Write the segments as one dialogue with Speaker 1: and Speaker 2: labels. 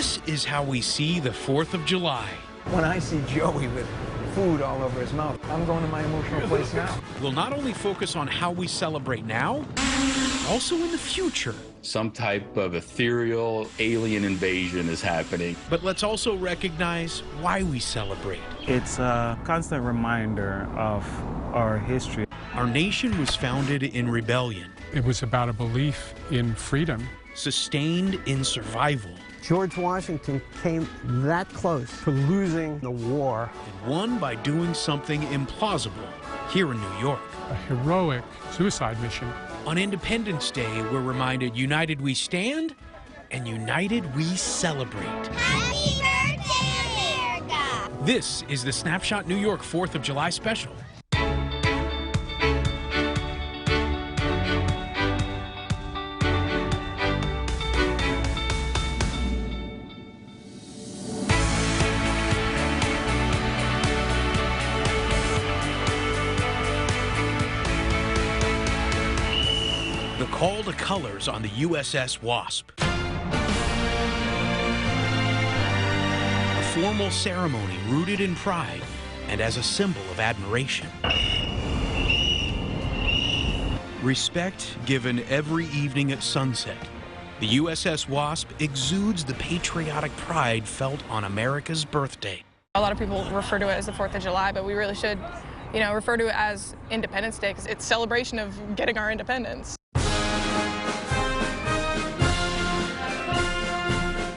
Speaker 1: This is how we see the 4th of July.
Speaker 2: When I see Joey with food all over his mouth, I'm going to my emotional place now.
Speaker 1: We'll not only focus on how we celebrate now, also in the future.
Speaker 3: Some type of ethereal alien invasion is happening.
Speaker 1: But let's also recognize why we celebrate.
Speaker 4: It's a constant reminder of our history.
Speaker 1: Our nation was founded in rebellion.
Speaker 5: It was about a belief in freedom.
Speaker 1: Sustained in survival.
Speaker 6: George Washington came that close to losing the war.
Speaker 1: And won by doing something implausible here in New York.
Speaker 5: A heroic suicide mission.
Speaker 1: On Independence Day, we're reminded united we stand and united we celebrate.
Speaker 7: Happy birthday, America!
Speaker 1: This is the Snapshot New York 4th of July special. The call to colors on the USS Wasp. A formal ceremony rooted in pride and as a symbol of admiration. Respect given every evening at sunset. The USS Wasp exudes the patriotic pride felt on America's birthday.
Speaker 8: A lot of people refer to it as the 4th of July, but we really should, refer to it as Independence Day because it's a celebration of getting our independence.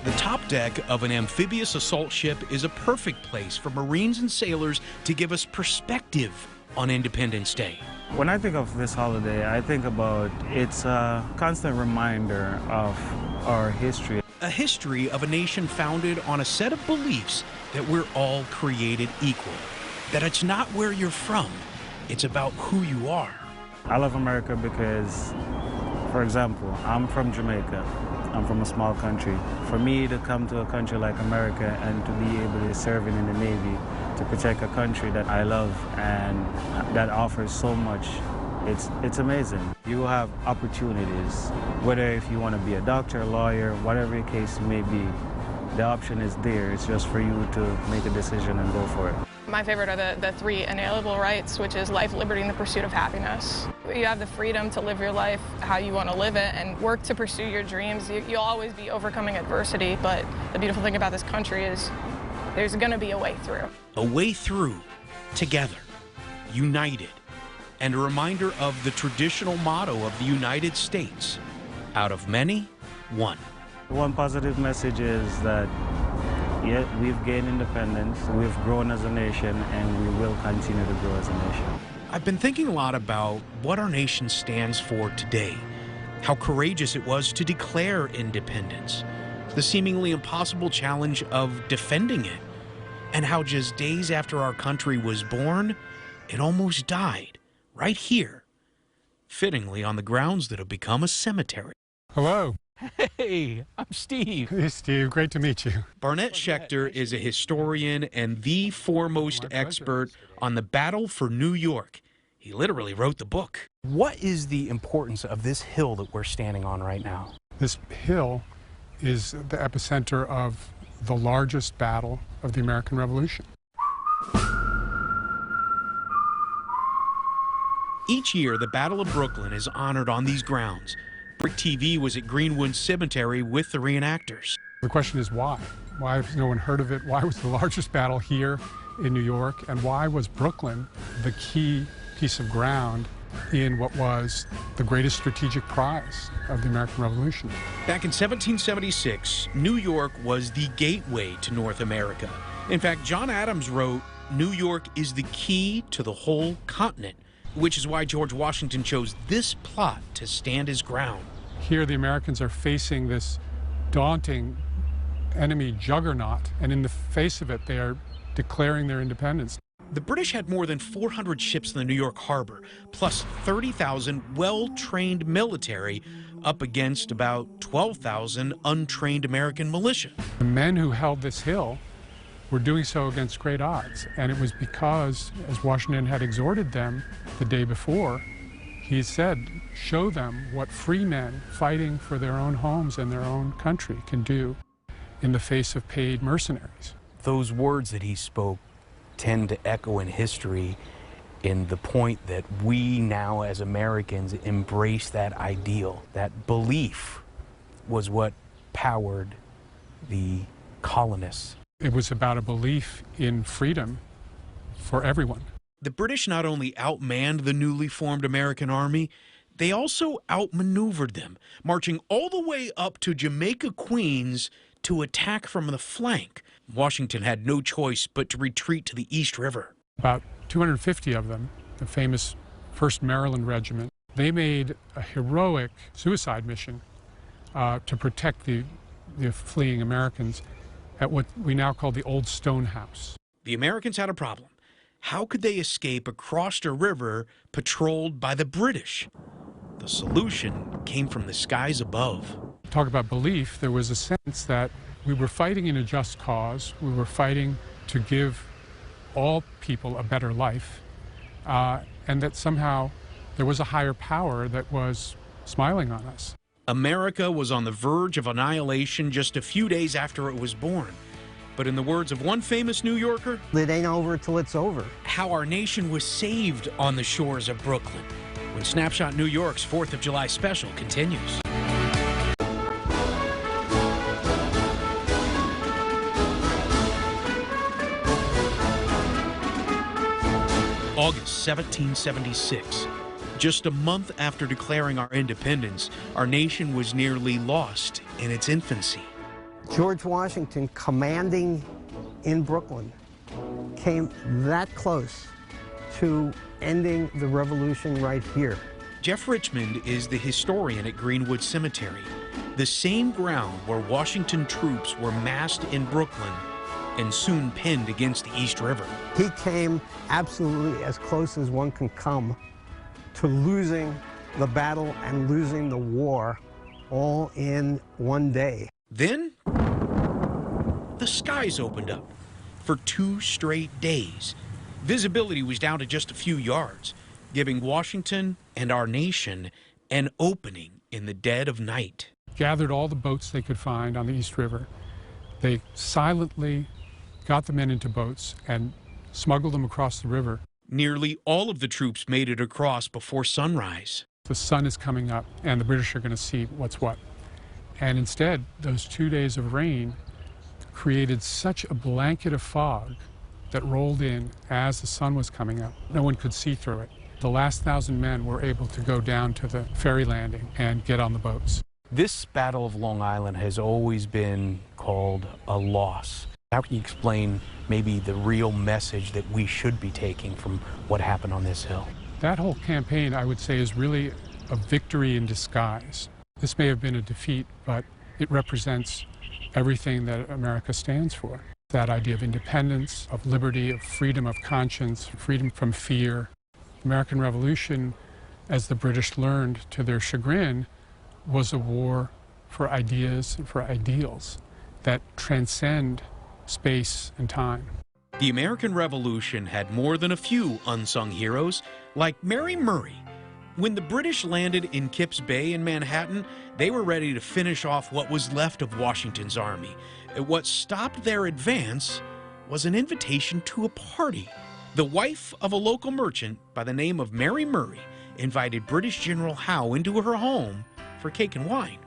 Speaker 1: The top deck of an amphibious assault ship is a perfect place for Marines and sailors to give us perspective on Independence Day.
Speaker 4: When I think of this holiday, I think about it's a constant reminder of our history.
Speaker 1: A history of a nation founded on a set of beliefs that we're all created equal. That it's not where you're from, it's about who you are.
Speaker 4: I love America because, for example, I'm from Jamaica. I'm from a small country. For me to come to a country like America and to be able to serve in the Navy, to protect a country that I love and that offers so much, it's amazing. You have opportunities, whether if you want to be a doctor, a lawyer, whatever the case may be, the option is there. It's just for you to make a decision and go for it.
Speaker 8: My favorite are the 3 inalienable rights, which is life, liberty, and the pursuit of happiness. You have the freedom to live your life how you want to live it and work to pursue your dreams. You'll always be overcoming adversity, but the beautiful thing about this country is there's going to be a way through.
Speaker 1: A way through, together, united, and a reminder of the traditional motto of the United States, out of many, one.
Speaker 4: One positive message is that yeah, we've gained independence, we've grown as a nation, and we will continue to grow as a nation.
Speaker 1: I've been thinking a lot about what our nation stands for today, how courageous it was to declare independence, the seemingly impossible challenge of defending it, and how just days after our country was born, it almost died, right here, fittingly on the grounds that have become a cemetery.
Speaker 5: Hello.
Speaker 1: Hey, I'm Steve.
Speaker 5: Hey, Steve. Great to meet you.
Speaker 1: Barnett Schechter is a historian and the foremost expert on the battle for New York. He literally wrote the book.
Speaker 9: What is the importance of this hill that we're standing on right now?
Speaker 5: This hill is the epicenter of the largest battle of the American Revolution.
Speaker 1: Each year, the Battle of Brooklyn is honored on these grounds. Brick TV was at Greenwood Cemetery with the reenactors.
Speaker 5: The question is why? Why has no one heard of it? Why was the largest battle here in New York? And why was Brooklyn the key piece of ground in what was the greatest strategic prize of the American Revolution?
Speaker 1: Back in 1776, New York was the gateway to North America. In fact, John Adams wrote, "New York is the key to the whole continent," which is why George Washington chose this plot to stand his ground.
Speaker 5: Here, the Americans are facing this daunting enemy juggernaut, and in the face of it, they are declaring their independence.
Speaker 1: The British had more than 400 ships in the New York harbor, plus 30,000 well-trained military up against about 12,000 untrained American militia.
Speaker 5: The men who held this hill were doing so against great odds, and it was because, as Washington had exhorted them the day before, he said, show them what free men fighting for their own homes and their own country can do. in the face of paid mercenaries.
Speaker 9: Those words that he spoke tend to echo in history in the point that we now as Americans embrace that ideal. That belief was what powered the colonists.
Speaker 5: It was about a belief in freedom for everyone.
Speaker 1: The British not only outmanned the newly formed American army, they also outmaneuvered them, marching all the way up to Jamaica, Queens, to attack from the flank. Washington had no choice but to retreat to the East River.
Speaker 5: About 250 of them, the famous 1st Maryland Regiment, they made a heroic suicide mission to protect the fleeing Americans at what we now call the Old Stone House.
Speaker 1: The Americans had a problem. How could they escape across a river patrolled by the British? The solution came from the skies above.
Speaker 5: Talk about belief, there was a sense that we were fighting in a just cause. We were fighting to give all people a better life, and that somehow there was a higher power that was smiling on us.
Speaker 1: America was on the verge of annihilation just a few days after it was born. But in the words of one famous New Yorker,
Speaker 6: It ain't over till it's over.
Speaker 1: how our nation was saved on the shores of Brooklyn. When Snapshot New York's 4th of July special continues. August 1776. Just a month after declaring our independence, our nation was nearly lost in its infancy.
Speaker 6: George Washington, commanding in Brooklyn, came that close to ending the revolution right here.
Speaker 1: Jeff Richmond is the historian at Greenwood Cemetery, the same ground where Washington troops were massed in Brooklyn and soon pinned against the East River.
Speaker 6: He came absolutely as close as one can come to losing the battle and losing the war all in one day.
Speaker 1: Then, the skies opened up for 2 straight days. Visibility was down to just a few yards, giving Washington and our nation an opening in the dead of night.
Speaker 5: Gathered all the boats they could find on the East River. They silently got the men into boats and smuggled them across the river.
Speaker 1: Nearly all of the troops made it across before sunrise.
Speaker 5: The sun is coming up and the British are going to see what's what. And instead, those 2 days of rain created such a blanket of fog that rolled in as the sun was coming up. No one could see through it. The last 1,000 men were able to go down to the ferry landing and get on the boats.
Speaker 9: This Battle of Long Island has always been called a loss. How can you explain maybe the real message that we should be taking from what happened on this hill?
Speaker 5: That whole campaign, I would say, is really a victory in disguise. This may have been a defeat, but it represents everything that America stands for. That idea of independence, of liberty, of freedom of conscience, freedom from fear. The American Revolution, as the British learned to their chagrin, was a war for ideas and for ideals that transcend space and time.
Speaker 1: The American Revolution had more than a few unsung heroes, like Mary Murray. When the British landed in Kips Bay in Manhattan, they were ready to finish off what was left of Washington's army. What stopped their advance was an invitation to a party. The wife of a local merchant by the name of Mary Murray invited British General Howe into her home for cake and wine.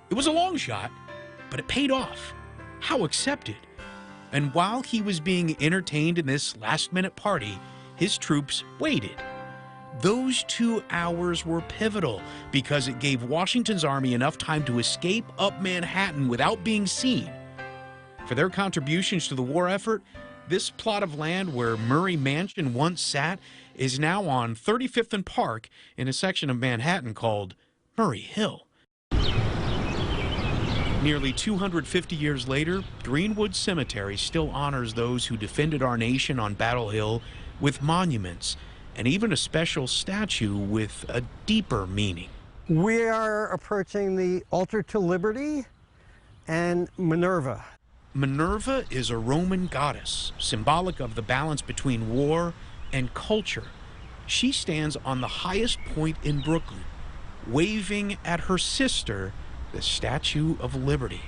Speaker 1: It was a long shot, but it paid off. Howe accepted. And while he was being entertained in this last-minute party, his troops waited. Those 2 hours were pivotal because it gave Washington's army enough time to escape up Manhattan without being seen. For their contributions to the war effort, this plot of land where Murray Mansion once sat is now on 35th and Park in a section of Manhattan called Murray Hill. Nearly 250 years later, Greenwood Cemetery still honors those who defended our nation on Battle Hill with monuments and even a special statue with a deeper meaning.
Speaker 6: We are approaching the altar to liberty and Minerva.
Speaker 1: Minerva is a Roman goddess, symbolic of the balance between war and culture. She stands on the highest point in Brooklyn, waving at her sister, the Statue of Liberty.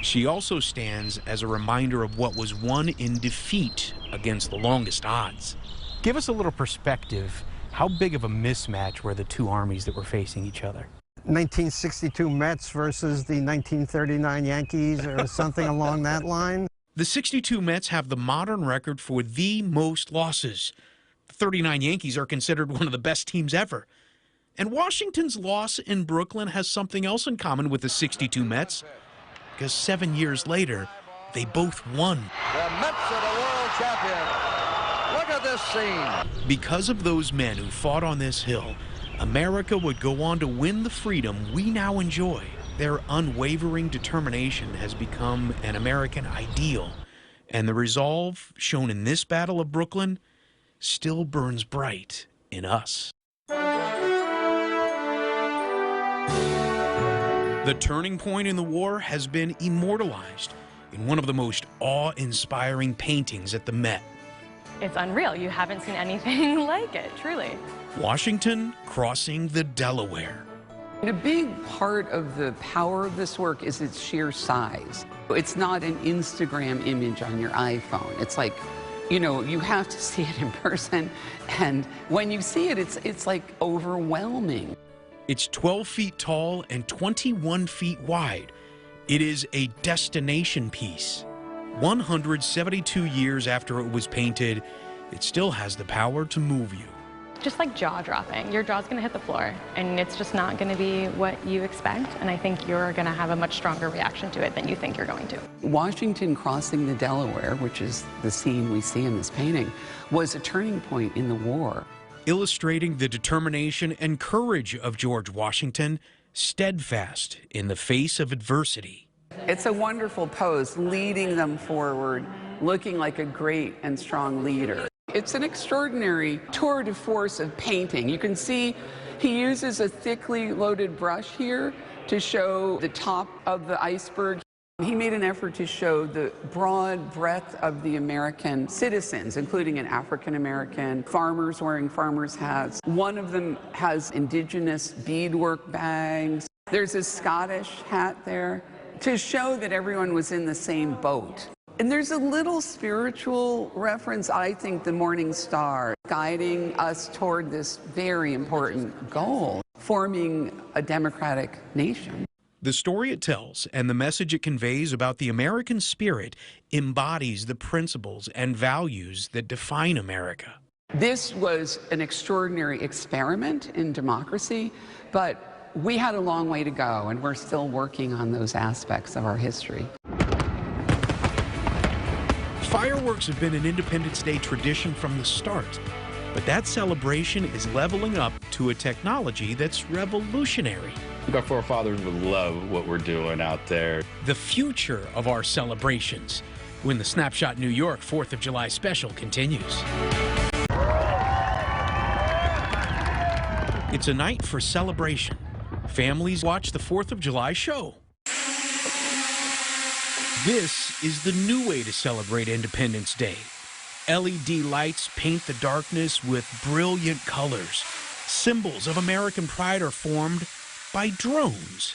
Speaker 1: She also stands as a reminder of what was won in defeat against the longest odds. Give us a little perspective. How big of a mismatch were the two armies that were facing each other?
Speaker 6: 1962 Mets versus the 1939 Yankees or something along that line.
Speaker 1: The 62 Mets have the modern record for the most losses. The 39 Yankees are considered one of the best teams ever. And Washington's loss in Brooklyn has something else in common with the 62 Mets, because 7 years later, they both won.
Speaker 10: The Mets are the world champion. Look at this scene.
Speaker 1: Because of those men who fought on this hill, America would go on to win the freedom we now enjoy. Their unwavering determination has become an American ideal, and the resolve shown in this Battle of Brooklyn still burns bright in us. The turning point in the war has been immortalized in one of the most awe-inspiring paintings at the Met.
Speaker 11: It's unreal. You haven't seen anything like it, truly.
Speaker 1: Washington crossing the Delaware.
Speaker 12: A big part of the power of this work is its sheer size. It's not an Instagram image on your iPhone. It's like, you know, you have to see it in person, and when you see it, it's like overwhelming.
Speaker 1: It's 12 feet tall and 21 feet wide. It is a destination piece. 172 years after it was painted, it still has the power to move you.
Speaker 11: Just like jaw-dropping. Your jaw's going to hit the floor, and it's just not going to be what you expect, and I think you're going to have a much stronger reaction to it than you think you're going to.
Speaker 12: Washington crossing the Delaware, which is the scene we see in this painting, was a turning point in the war.
Speaker 1: Illustrating the determination and courage of George Washington, steadfast in the face of adversity.
Speaker 12: It's a wonderful pose, leading them forward, looking like a great and strong leader. It's an extraordinary tour de force of painting. You can see he uses a thickly loaded brush here to show the top of the iceberg. He made an effort to show the broad breadth of the American citizens, including an African-American, farmers wearing farmers' hats. One of them has indigenous beadwork bags. There's a Scottish hat there to show that everyone was in the same boat. And there's a little spiritual reference, I think, the morning star, guiding us toward this very important goal, forming a democratic nation.
Speaker 1: The story it tells and the message it conveys about the American spirit embodies the principles and values that define America.
Speaker 12: This was an extraordinary experiment in democracy, but we had a long way to go, and we're still working on those aspects of our history.
Speaker 1: Fireworks have been an Independence Day tradition from the start, but that celebration is leveling up to a technology that's revolutionary.
Speaker 3: Our forefathers would love what we're doing out there.
Speaker 1: The future of our celebrations when the Snapshot New York 4th of July special continues. It's a night for celebration. Families watch the 4th of July show. This is the new way to celebrate Independence Day. LED lights paint the darkness with brilliant colors. Symbols of American pride are formed by drones,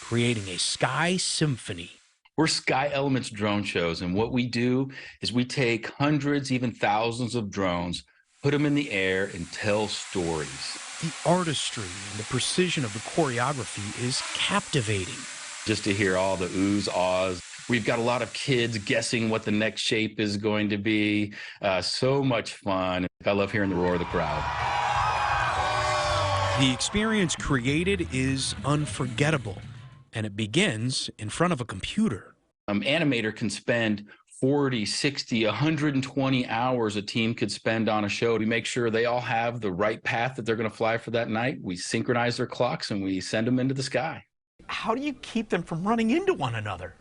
Speaker 1: creating a sky symphony.
Speaker 3: We're Sky Elements drone shows, and what we do is we take hundreds, even thousands of drones, put them in the air, and tell stories.
Speaker 1: The artistry and the precision of the choreography is captivating.
Speaker 3: Just to hear all the oohs, ahs. We've got a lot of kids guessing what the next shape is going to be. So much fun. I love hearing the roar of the crowd.
Speaker 1: The experience created is unforgettable, and it begins in front of a computer.
Speaker 3: Animator can spend 40, 60, 120 hours a team could spend on a show to make sure they all have the right path that they're going to fly for that night. We synchronize their clocks and we send them into the sky.
Speaker 1: How do you keep them from running into one another?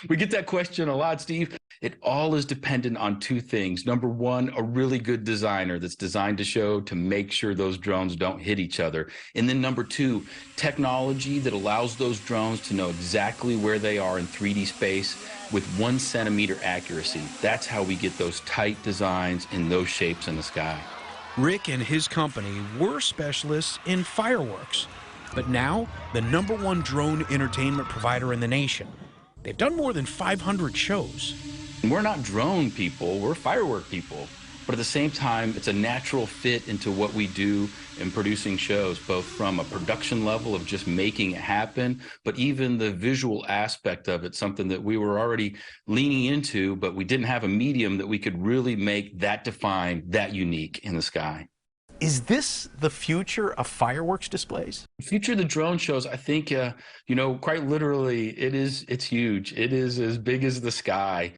Speaker 3: We get that question a lot, Steve. It all is dependent on two things. Number one, a really good designer that's designed to show to make sure those drones don't hit each other. And then number two, technology that allows those drones to know exactly where they are in 3D space with 1 centimeter accuracy. That's how we get those tight designs in those shapes in the sky.
Speaker 1: Rick and his company were specialists in fireworks, but now the #1 drone entertainment provider in the nation. They've done more than 500 shows.
Speaker 3: We're not drone people, we're firework people. But at the same time, it's a natural fit into what we do in producing shows, both from a production level of just making it happen, but even the visual aspect of it, something that we were already leaning into, but we didn't have a medium that we could really make that defined, that unique in the sky.
Speaker 9: Is this the future of fireworks displays?
Speaker 3: The future of the drone shows, I think, you know, quite literally, it's huge. It is as big as the sky.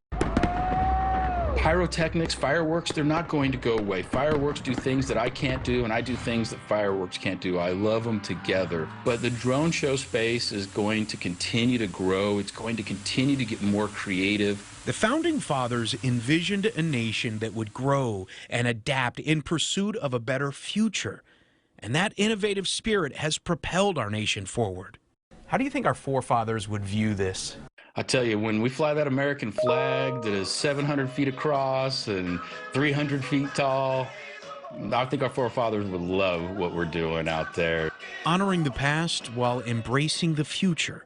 Speaker 3: Pyrotechnics, fireworks, they're not going to go away. Fireworks do things that I can't do, and I do things that fireworks can't do. I love them together. But the drone show space is going to continue to grow. It's going to continue to get more creative.
Speaker 1: The Founding Fathers envisioned a nation that would grow and adapt in pursuit of a better future. And that innovative spirit has propelled our nation forward.
Speaker 9: How do you think our forefathers would view this?
Speaker 3: I tell you, when we fly that American flag that is 700 feet across and 300 feet tall, I think our forefathers would love what we're doing out there.
Speaker 1: Honoring the past while embracing the future,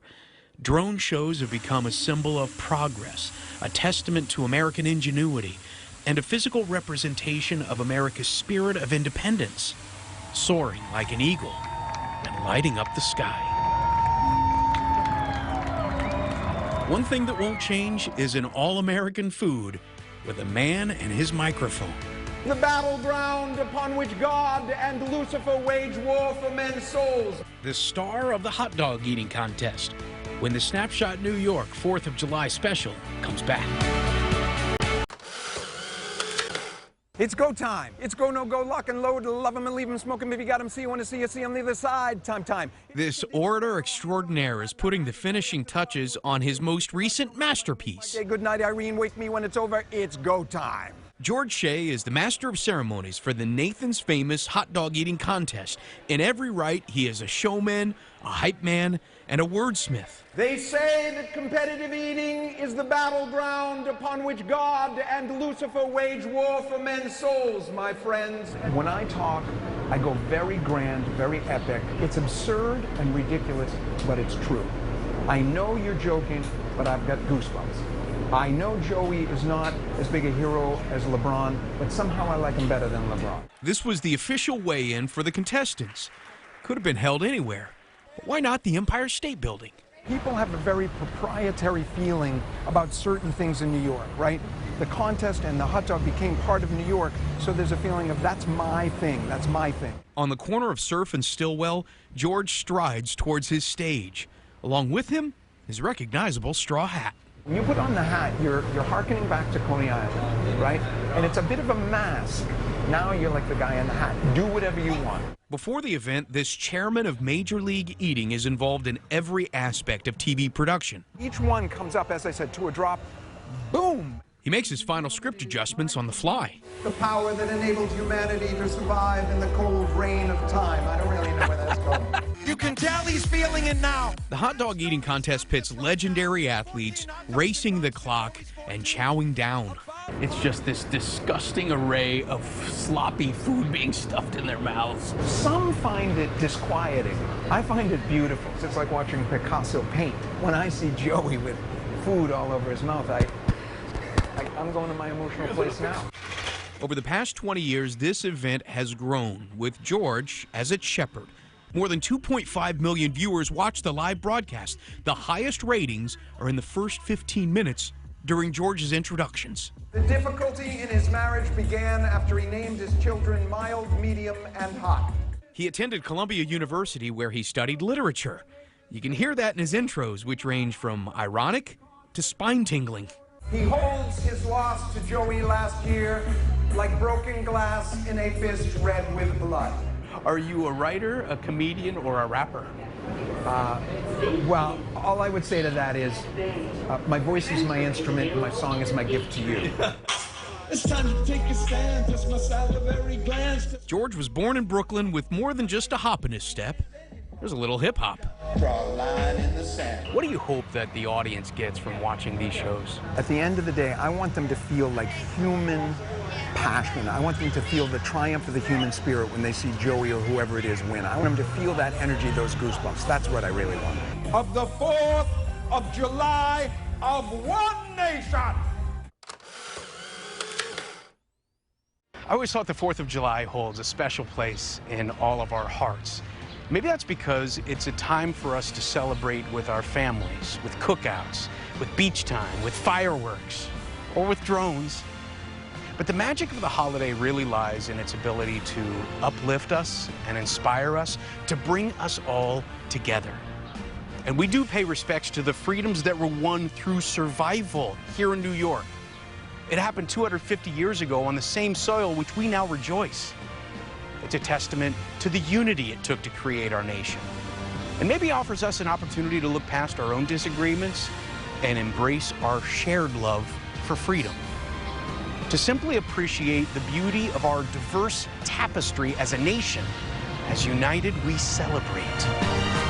Speaker 1: drone shows have become a symbol of progress, a testament to American ingenuity, and a physical representation of America's spirit of independence, soaring like an eagle and lighting up the sky. One thing that won't change is an all-American food with a man and his microphone.
Speaker 2: The battleground upon which God and Lucifer wage war for men's souls.
Speaker 1: The star of the hot dog eating contest when the Snapshot New York 4th of July special comes back.
Speaker 2: It's go time. It's go, no go, lock and load, love him and leave him, smoke him if you got him, see you want to see you, see him the other side, time.
Speaker 1: This orator extraordinaire is putting the finishing touches on his most recent masterpiece.
Speaker 2: Okay, good night, Irene, wake me when it's over, it's go time.
Speaker 1: George Shea is the master of ceremonies for the Nathan's Famous hot dog eating contest. In every right, he is a showman, a hype man, and a wordsmith.
Speaker 2: They say that competitive eating is the battleground upon which God and Lucifer wage war for men's souls, my friends. When I talk, I go very grand, very epic. It's absurd and ridiculous, but it's true. I know you're joking, but I've got goosebumps. I know Joey is not as big a hero as LeBron, but somehow I like him better than LeBron.
Speaker 1: This was the official weigh-in for the contestants. Could have been held anywhere, but why not the Empire State Building?
Speaker 2: People have a very proprietary feeling about certain things in New York, right? The contest and the hot dog became part of New York, so there's a feeling of that's my thing, that's my thing.
Speaker 1: On the corner of Surf and Stillwell, George strides towards his stage. Along with him, his recognizable straw hat.
Speaker 2: When you put on the hat, you're hearkening back to Coney Island, right? And it's a bit of a mask. Now you're like the guy in the hat. Do whatever you want.
Speaker 1: Before the event, this chairman of Major League Eating is involved in every aspect of TV production.
Speaker 2: Each one comes up, as I said, to a drop. Boom!
Speaker 1: He makes his final script adjustments on the fly.
Speaker 2: The power that enabled humanity to survive in the cold rain of time. I don't really know where that's going. You can tell he's feeling it now.
Speaker 1: The hot dog eating contest pits legendary athletes racing the clock and chowing down.
Speaker 9: It's just this disgusting array of sloppy food being stuffed in their mouths.
Speaker 2: Some find it disquieting. I find it beautiful. It's like watching Picasso paint. When I see Joey with food all over his mouth, I'm going to my emotional place now.
Speaker 1: Over the past 20 years, this event has grown, with George as its shepherd. More than 2.5 million viewers watch the live broadcast. The highest ratings are in the first 15 minutes during George's introductions.
Speaker 2: The difficulty in his marriage began after he named his children mild, medium, and hot.
Speaker 1: He attended Columbia University, where he studied literature. You can hear that in his intros, which range from ironic to spine-tingling.
Speaker 2: He holds his loss to Joey last year like broken glass in a fist red with blood.
Speaker 9: Are you a writer, a comedian, or a rapper?
Speaker 2: Well, all I would say to that is, my voice is my instrument and my song is my gift to you.
Speaker 13: It's time to take a stand, just my salivary glands.
Speaker 1: George was born in Brooklyn with more than just a hop in his step. There's a little hip-hop.
Speaker 13: Draw a line in the sand.
Speaker 9: What do you hope that the audience gets from watching these shows?
Speaker 2: At the end of the day, I want them to feel like human passion. I want them to feel the triumph of the human spirit when they see Joey or whoever it is win. I want them to feel that energy, those goosebumps. That's what I really want.
Speaker 13: Of the 4th of July
Speaker 2: of one nation.
Speaker 1: I always thought the 4th of July holds a special place in all of our hearts. Maybe that's because it's a time for us to celebrate with our families, with cookouts, with beach time, with fireworks, or with drones. But the magic of the holiday really lies in its ability to uplift us and inspire us, to bring us all together. And we do pay respects to the freedoms that were won through survival here in New York. It happened 250 years ago on the same soil which we now rejoice. It's a testament to the unity it took to create our nation. And maybe offers us an opportunity to look past our own disagreements and embrace our shared love for freedom. To simply appreciate the beauty of our diverse tapestry as a nation. As united, we celebrate.